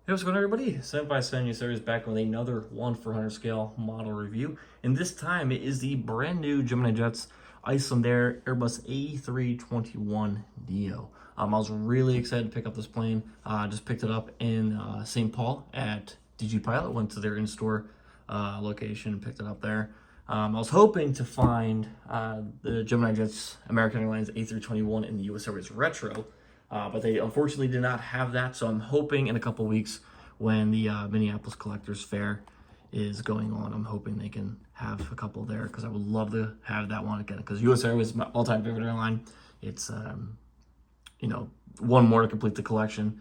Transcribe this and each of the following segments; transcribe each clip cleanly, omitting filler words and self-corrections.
Hey, what's going on, everybody? 757 Series back with another 1/400 scale model review. And this time it is the brand new Gemini Jets Icelandair Airbus A321NEO. I was really excited to pick up this plane. Just picked it up in St. Paul at DG Pilot. Went to their in-store location and picked it up there. I was hoping to find the Gemini Jets American Airlines A321 in the US Airways Retro. But they unfortunately did not have that, so I'm hoping in a couple weeks when the Minneapolis Collectors Fair is going on, I'm hoping they can have a couple there because I would love to have that one again because US Airways is my all-time favorite airline. It's, one more to complete the collection.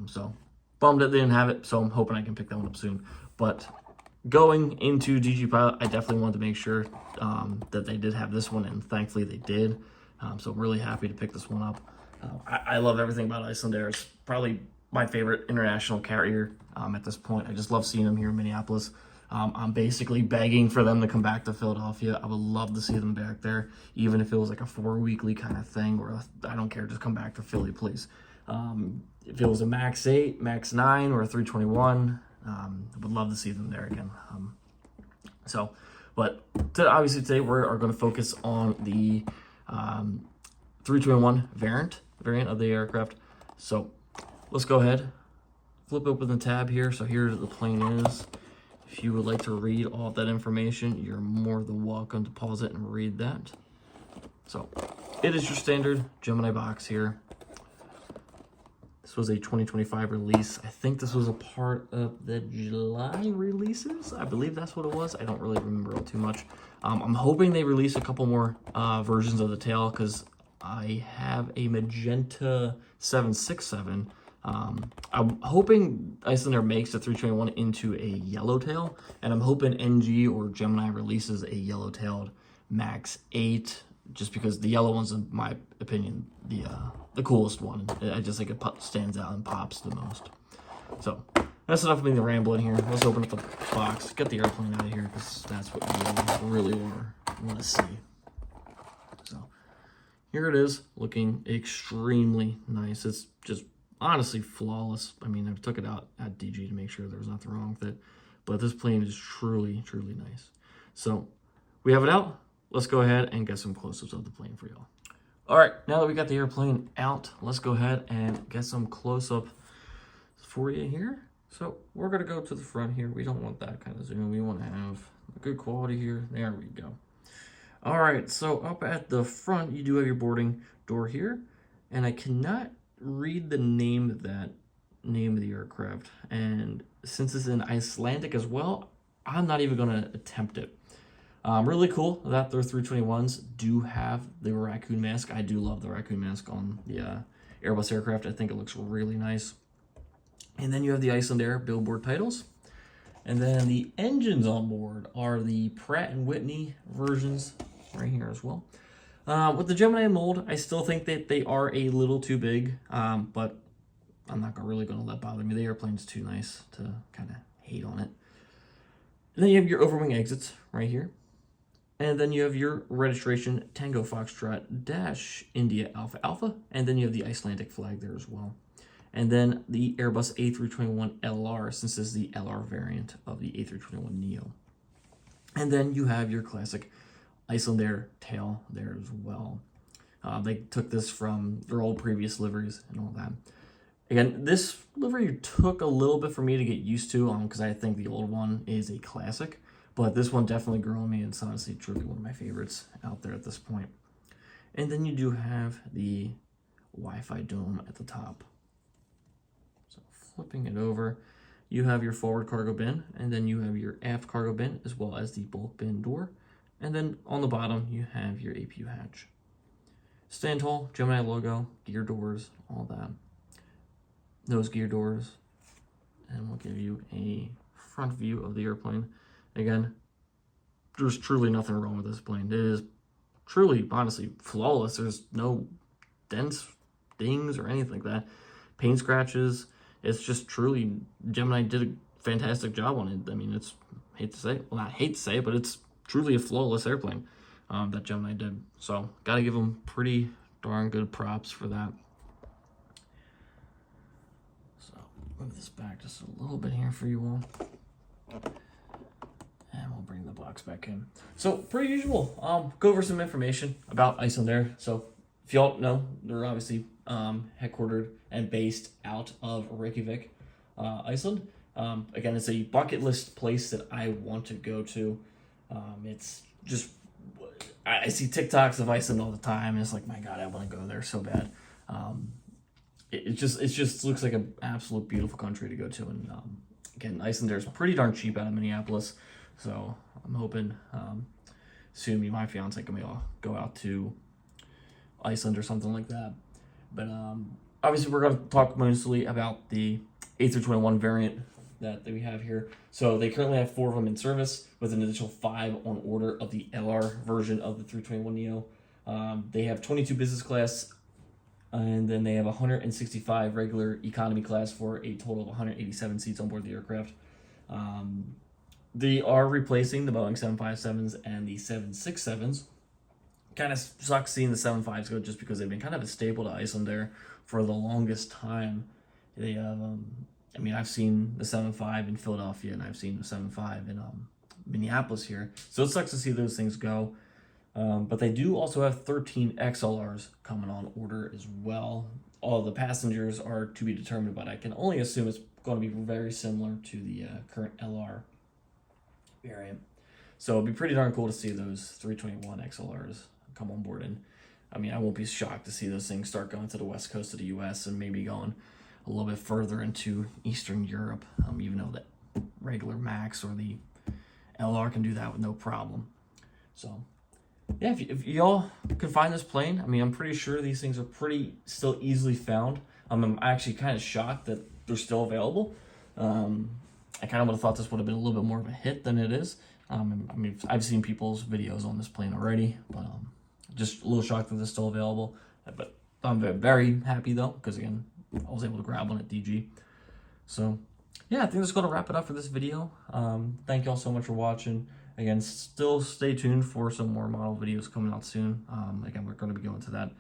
So bummed that they didn't have it, so I'm hoping I can pick that one up soon. But going into DG Pilot, I definitely wanted to make sure that they did have this one, and thankfully they did. So I'm really happy to pick this one up. I love everything about Icelandair. It's probably my favorite international carrier at this point. I just love seeing them here in Minneapolis. I'm basically begging for them to come back to Philadelphia. I would love to see them back there, even if it was like a 4-weekly kind of thing, or I don't care, just come back to Philly, please. If it was a Max 8, Max 9, or a 321, I would love to see them there again. But obviously today we are going to focus on the 321 variant of the aircraft. So let's go ahead, flip open the tab here. So here the plane is. If you would like to read all of that information, you're more than welcome to pause it and read that. So it is your standard Gemini box here. This was a 2025 release. I think this was a part of the July releases. I believe that's what it was. I don't really remember all too much. I'm hoping they release a couple more versions of the tail because I have a magenta 767. I'm hoping Icelandair makes the 321 into a yellowtail, and I'm hoping NG or Gemini releases a yellow-tailed Max 8, just because the yellow one's, in my opinion, the coolest one. I just think it stands out and pops the most. So that's enough of me to ramble in here. Let's open up the box, get the airplane out of here, because that's what you really want to see. So here it is, looking extremely nice. It's just honestly flawless. I mean, I took it out at DG to make sure there was nothing wrong with it, but this plane is truly, truly nice. So we have it out. Let's go ahead and get some close-ups of the plane for y'all. All right, now that we got the airplane out, let's go ahead and get some close-up for you here. So we're gonna go to the front here. We don't want that kind of zoom. We want to have good quality here. There we go. All right, so up at the front, you do have your boarding door here, and I cannot read the name of the aircraft. And since it's in Icelandic as well, I'm not even gonna attempt it. Really cool that their 321s do have the raccoon mask. I do love the raccoon mask on the Airbus aircraft. I think it looks really nice. And then you have the Icelandair billboard titles. And then the engines on board are the Pratt & Whitney versions right here as well. With the Gemini mold, I still think that they are a little too big, but I'm not really going to let bother me. The airplane's too nice to kind of hate on it. And then you have your overwing exits right here. And then you have your registration Tango Foxtrot Dash India Alpha Alpha. And then you have the Icelandic flag there as well. And then the Airbus A321 LR, since this is the LR variant of the A321neo. And then you have your classic Icelandair tail there as well. They took this from their old previous liveries and all that. Again, this livery took a little bit for me to get used to because I think the old one is a classic. But this one definitely grew on me. It's honestly truly one of my favorites out there at this point. And then you do have the Wi-Fi dome at the top. So flipping it over, you have your forward cargo bin, and then you have your aft cargo bin, as well as the bulk bin door. And then on the bottom, you have your APU hatch. Stand tall, Gemini logo, gear doors, all that. Those gear doors. And we'll give you a front view of the airplane. Again, there's truly nothing wrong with this plane. It is truly, honestly, flawless. There's no dents, dings, or anything like that. Paint scratches. It's just truly, Gemini did a fantastic job on it. I mean, it's, not hate to say it, but it's truly a flawless airplane that Gemini did. So, gotta give them pretty darn good props for that. So, move this back just a little bit here for you all. And we'll bring the box back in. So, per usual, go over some information about Icelandair. So, if y'all know, they're obviously headquartered and based out of Reykjavik, Iceland. Again, it's a bucket list place that I want to go to. It's just, I see TikToks of Iceland all the time, and it's like, my God, I want to go there so bad. It just looks like an absolute beautiful country to go to. And again, Icelandair is pretty darn cheap out of Minneapolis. So I'm hoping soon me and my fiance can go out to Iceland or something like that. But obviously we're going to talk mostly about the A321 variant that we have here. So they currently have 4 of them in service with an additional 5 on order of the LR version of the 321neo. They have 22 business class, and then they have 165 regular economy class for a total of 187 seats on board the aircraft. They are replacing the Boeing 757s and the 767s. Kind of sucks seeing the 75s go just because they've been kind of a staple to Icelandair for the longest time. They have, I mean, I've seen the 75 in Philadelphia, and I've seen the 75 in Minneapolis here. So it sucks to see those things go. But they do also have 13 XLRs coming on order as well. All the passengers are to be determined, but I can only assume it's going to be very similar to the current LR variant. So it'd be pretty darn cool to see those 321 XLRs come on board. And I mean, I won't be shocked to see those things start going to the west coast of the US and maybe going a little bit further into Eastern Europe, even though the regular MAX or the LR can do that with no problem. So yeah, if y'all can find this plane, I mean, I'm pretty sure these things are pretty still easily found. I'm actually kind of shocked that they're still available. I kind of would have thought this would have been a little bit more of a hit than it is. I mean, I've seen people's videos on this plane already, but just a little shocked that they're still available. But I'm very happy though, because again, I was able to grab one at DG. So yeah, I think that's going to wrap it up for this video. Thank y'all so much for watching. Again, still stay tuned for some more model videos coming out soon. Again, we're going to be going to that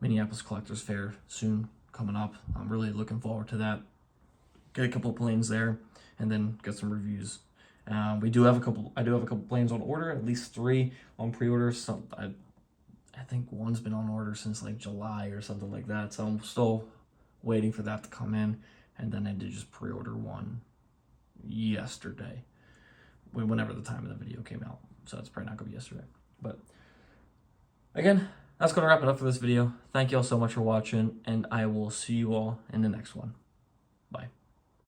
Minneapolis Collectors Fair soon coming up. I'm really looking forward to that. Get a couple of planes there, and then get some reviews. I do have a couple planes on order, at least 3 on pre-order. So I think one's been on order since like July or something like that. So I'm still waiting for that to come in, and then I did just pre-order one yesterday, whenever the time of the video came out. So it's probably not gonna be yesterday. But again, that's gonna wrap it up for this video. Thank you all so much for watching, and I will see you all in the next one.